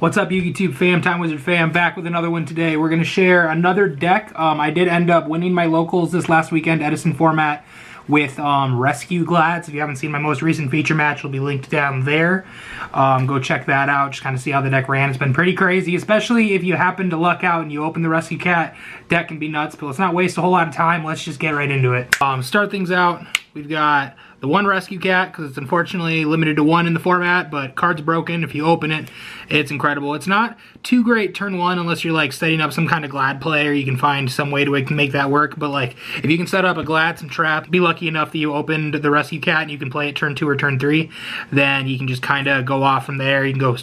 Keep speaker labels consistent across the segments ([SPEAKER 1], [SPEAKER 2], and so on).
[SPEAKER 1] What's up, YouTube fam, Time Wizard fam, back with another one today. We're going to share another deck. I did end up winning my locals this last weekend, Edison format, with Rescue Glads. If you haven't seen my most recent feature match, it'll be linked down there. Go check that out, just kind of see how the deck ran. It's been pretty crazy, especially if you happen to luck out and you open the Rescue Cat. Deck can be nuts, but let's not waste a whole lot of time. Let's just get right into it. Start things out, we've got the one Rescue Cat, because it's unfortunately limited to one in the format, but card's broken. If you open it, it's incredible. It's not too great turn one unless you're like setting up some kind of Glad play, or you can find some way to make that work. But like, if you can set up a Glad, some trap, be lucky enough that you opened the Rescue Cat and you can play it turn 2 or turn 3, then you can just kind of go off from there. You can go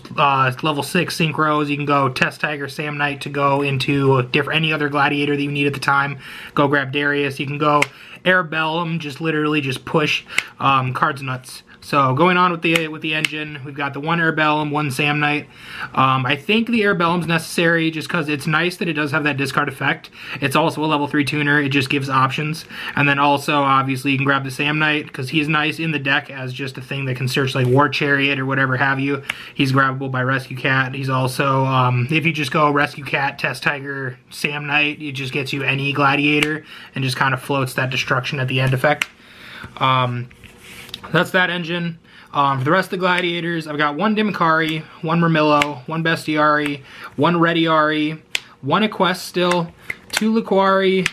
[SPEAKER 1] level 6 Synchros, you can go Test Tiger, Sam Knight to go into any other Gladiator that you need at the time. Go grab Darius, you can go Airbellum, just literally just push cards nuts. So going on with the engine, we've got the one Airbellum, one Sam Knight. I think the Airbellum's necessary just because it's nice that it does have that discard effect. It's also a level 3 tuner, it just gives options. And then also, obviously, you can grab the Sam Knight because he's nice in the deck as just a thing that can search like War Chariot or whatever have you. He's grabbable by Rescue Cat. He's also, if you just go Rescue Cat, Test Tiger, Sam Knight, it just gets you any Gladiator and just kind of floats that destruction at the end effect. That's that engine. For the rest of the Gladiators, I've got one Dimikari, one Murmillo, one Bestiari, one Rediari, one Equest still, 2 Liquari,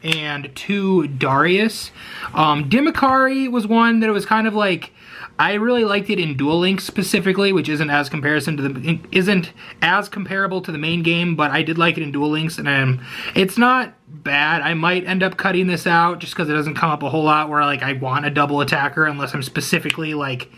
[SPEAKER 1] and 2 Darius. Dimikari was one that it was kind of like, I really liked it in Duel Links specifically, which isn't as comparable to the main game, but I did like it in Duel Links, and it's not bad. I might end up cutting this out just because it doesn't come up a whole lot where like I want a double attacker unless I'm specifically like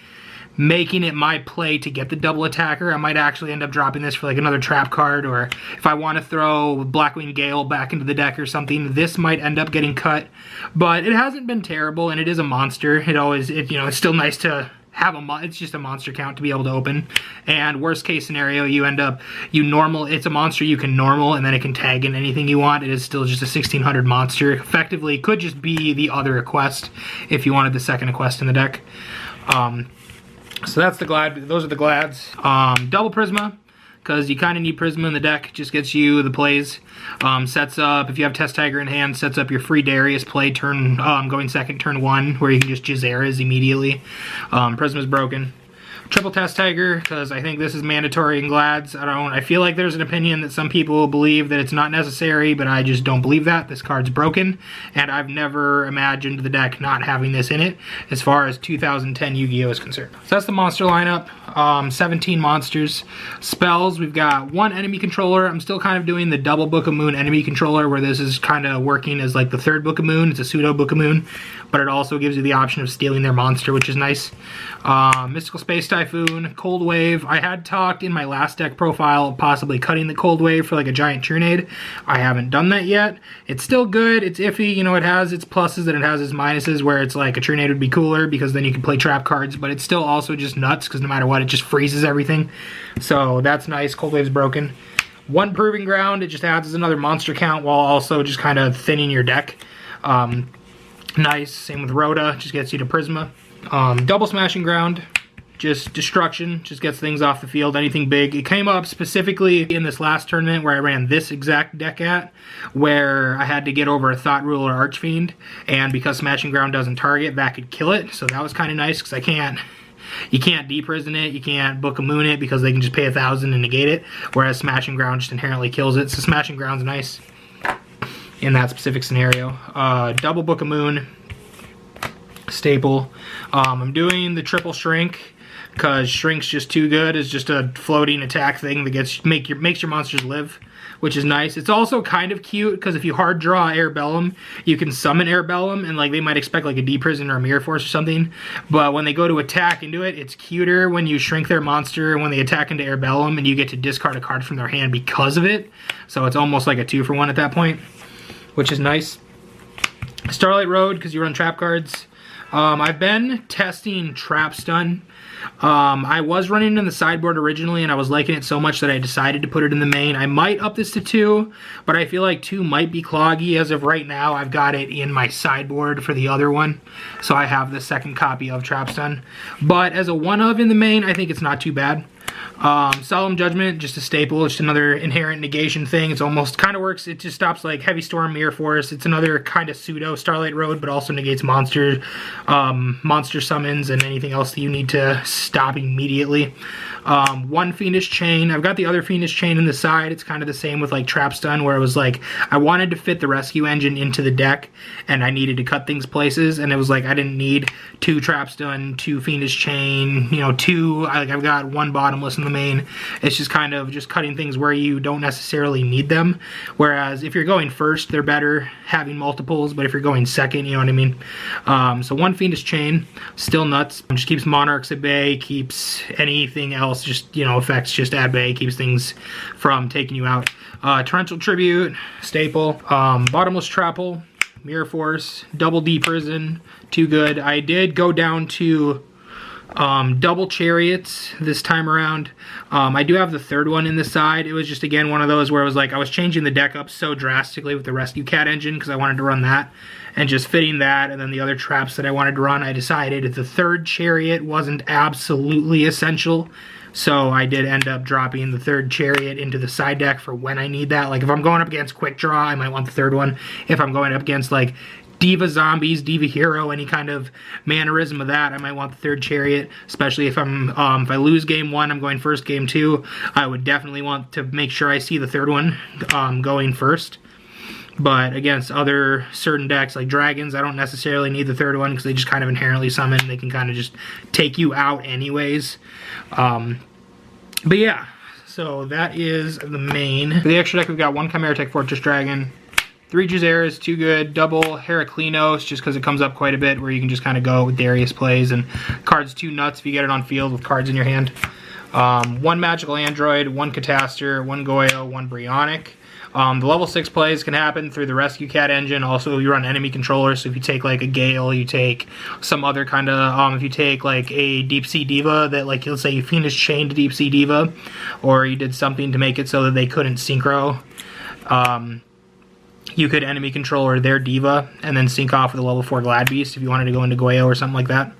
[SPEAKER 1] making it my play to get the double attacker. I might actually end up dropping this for like another trap card, or if I want to throw Blackwing Gale back into the deck or something, this might end up getting cut. But it hasn't been terrible, and it is a monster. It's still nice to have it's just a monster count to be able to open. And worst case scenario, it's a monster you can normal, and then it can tag in anything you want. It is still just a 1600 monster. Effectively, it could just be the other Equest if you wanted the second Equest in the deck. So that's the Glad. Those are the Glads. Double Prisma, because you kind of need Prisma in the deck. Just gets you the plays. Sets up, if you have Test Tiger in hand, sets up your free Darius play turn, going second turn 1, where you can just Jazeras immediately. Prisma's broken. Triple Test Tiger, because I think this is mandatory in Glads. I feel like there's an opinion that some people believe that it's not necessary, but I just don't believe that. This card's broken, and I've never imagined the deck not having this in it as far as 2010 Yu-Gi-Oh! Is concerned. So that's the monster lineup. 17 monsters. Spells, we've got one enemy controller. I'm still kind of doing the double Book of Moon enemy controller, where this is kind of working as like the third Book of Moon. It's a pseudo Book of Moon, but it also gives you the option of stealing their monster, which is nice. Mystical Space Typhoon, Cold Wave. I had talked in my last deck profile of possibly cutting the Cold Wave for like a giant Turnade. I haven't done that yet. It's still good. It's iffy. It has its pluses and it has its minuses, where it's like a Turnade would be cooler because then you can play trap cards, but it's still also just nuts because no matter what, it just freezes everything. So that's nice. Cold Wave's broken. One Proving Ground. It just adds as another monster count while also just kind of thinning your deck. Nice. Same with Rhoda. Just gets you to Prisma. Double Smashing Ground, just destruction, just gets things off the field, anything big. It came up specifically in this last tournament where I ran this exact deck where I had to get over a Thought Ruler Archfiend, and because Smashing Ground doesn't target, that could kill it, so that was kind of nice, because you can't deprison it, you can't Book of Moon it, because they can just pay 1,000 and negate it, whereas Smashing Ground just inherently kills it, so Smashing Ground's nice in that specific scenario. Double Book of Moon, staple. I'm doing the triple Shrink because Shrink's just too good. It's just a floating attack thing that makes your monsters live, which is nice. It's also kind of cute because if you hard draw Airbellum, you can summon Airbellum, and like they might expect like a Deprison or a Mirror Force or something, but when they go to attack into it, it's cuter when you shrink their monster and when they attack into Airbellum, and you get to discard a card from their hand because of it. So it's almost like a 2-for-1 at that point, which is nice. Starlight Road, because you run trap cards. I've been testing Trap Stun. I was running in the sideboard originally, and I was liking it so much that I decided to put it in the main. I might up this to 2, but I feel like 2 might be cloggy. As of right now, I've got it in my sideboard for the other one, so I have the second copy of Trap Stun. But as a 1-of in the main, I think it's not too bad. Solemn Judgment, just a staple, just another inherent negation thing. It's almost kind of works. It just stops like Heavy Storm, Mirror Force. It's another kind of pseudo Starlight Road, but also negates monster summons and anything else that you need to stop immediately. One Fiendish Chain. I've got the other Fiendish Chain in the side. It's kind of the same with like Trap Stun, where it was like I wanted to fit the Rescue Engine into the deck, and I needed to cut things places, and it was like I didn't need 2 Trap Stun, 2 Fiendish Chain, you know, 2. I've got 1 Bottomless in the main. It's just kind of just cutting things where you don't necessarily need them. Whereas if you're going first, they're better having multiples, but if you're going second, you know what I mean? So 1 Fiendish Chain, still nuts. Just keeps Monarchs at bay, keeps anything else, just, you know, effects just at bay, keeps things from taking you out. Torrential Tribute, staple. Bottomless Trapple, Mirror Force, Double D Prison, too good. I did go down to double Chariots this time around. I do have the 3rd one in the side. It was just, again, one of those where it was like I was changing the deck up so drastically with the Rescue Cat engine because I wanted to run that, and just fitting that and then the other traps that I wanted to run, I decided the 3rd Chariot wasn't absolutely essential. So I did end up dropping the 3rd Chariot into the side deck for when I need that. Like if I'm going up against Quick Draw, I might want the 3rd one. If I'm going up against like Diva Zombies, Diva Hero, any kind of mannerism of that, I might want the 3rd Chariot, especially if I'm if I lose game 1, I'm going first game 2, I would definitely want to make sure I see the 3rd one going first. But against other certain decks like Dragons, I don't necessarily need the 3rd one because they just kind of inherently summon. They can kind of just take you out anyways. But yeah, so that is the main. For the extra deck, we've got 1 Chimera Tech Fortress Dragon, 3 Juzeras, too good, double Heraclinos, just because it comes up quite a bit where you can just kind of go with Darius plays, and cards too nuts if you get it on field with cards in your hand. 1 Magical Android, 1 Catastor, 1 Goyo, 1 Brionic. The level 6 plays can happen through the Rescue Cat engine. Also, you run enemy controllers, so if you take like a Gale, you take some other kind of, if you take like a Deep Sea Diva that, like, let's say you Fiendish Chain to Deep Sea Diva, or you did something to make it so that they couldn't synchro, you could enemy controller their Diva and then sync off with a level 4 Glad Beast if you wanted to go into Goyo or something like that.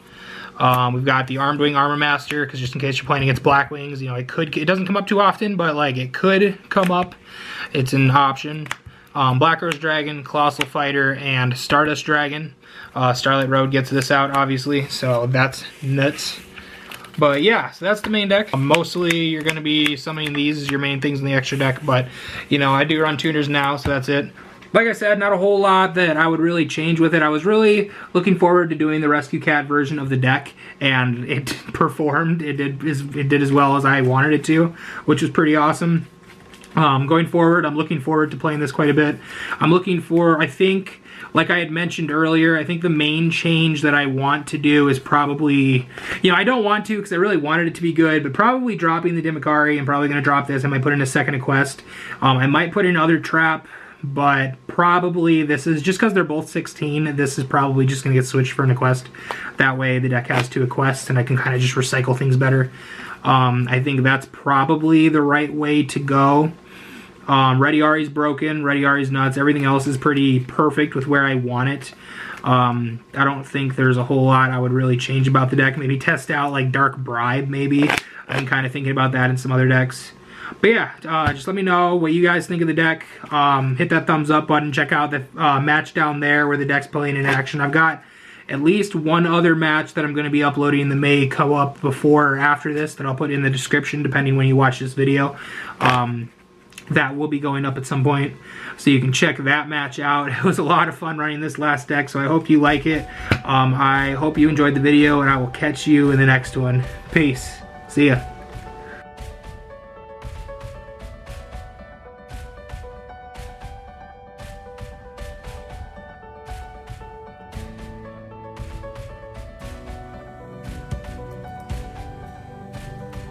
[SPEAKER 1] We've got the Armed Wing Armor Master, because just in case you're playing against Black Wings, you know, it doesn't come up too often, but like it could come up. It's an option. Black Rose Dragon, Colossal Fighter, and Stardust Dragon. Starlight Road gets this out, obviously, so that's nuts. But yeah, so that's the main deck. Mostly you're going to be summoning these as your main things in the extra deck, but you know, I do run tuners now, so that's it. Like I said, not a whole lot that I would really change with it. I was really looking forward to doing the Rescue Cat version of the deck, and it performed. It did as well as I wanted it to, which was pretty awesome. Going forward, I'm looking forward to playing this quite a bit. I'm looking for, I think, like I had mentioned earlier, I think the main change that I want to do is probably, you know, I don't want to because I really wanted it to be good, but probably dropping the Dimikari. I'm probably going to drop this. I might put in a second quest. I might put in other trap, but probably this is, just because they're both 16, this is probably just going to get switched for an quest. That way the deck has 2 quests and I can kind of just recycle things better. I think that's probably the right way to go. Ready Ari's broken, Ready Ari's nuts, everything else is pretty perfect with where I want it. I don't think there's a whole lot I would really change about the deck. Maybe test out like Dark Bribe, maybe. I'm kind of thinking about that in some other decks. But yeah, just let me know what you guys think of the deck. Hit that thumbs up button, check out the match down there where the deck's playing in action. I've got at least 1 other match that I'm going to be uploading that may come up before or after this that I'll put in the description depending when you watch this video. That will be going up at some point, so you can check that match out. It was a lot of fun running this last deck, so I hope you like it. I hope you enjoyed the video, and I will catch you in the next one. Peace. See ya.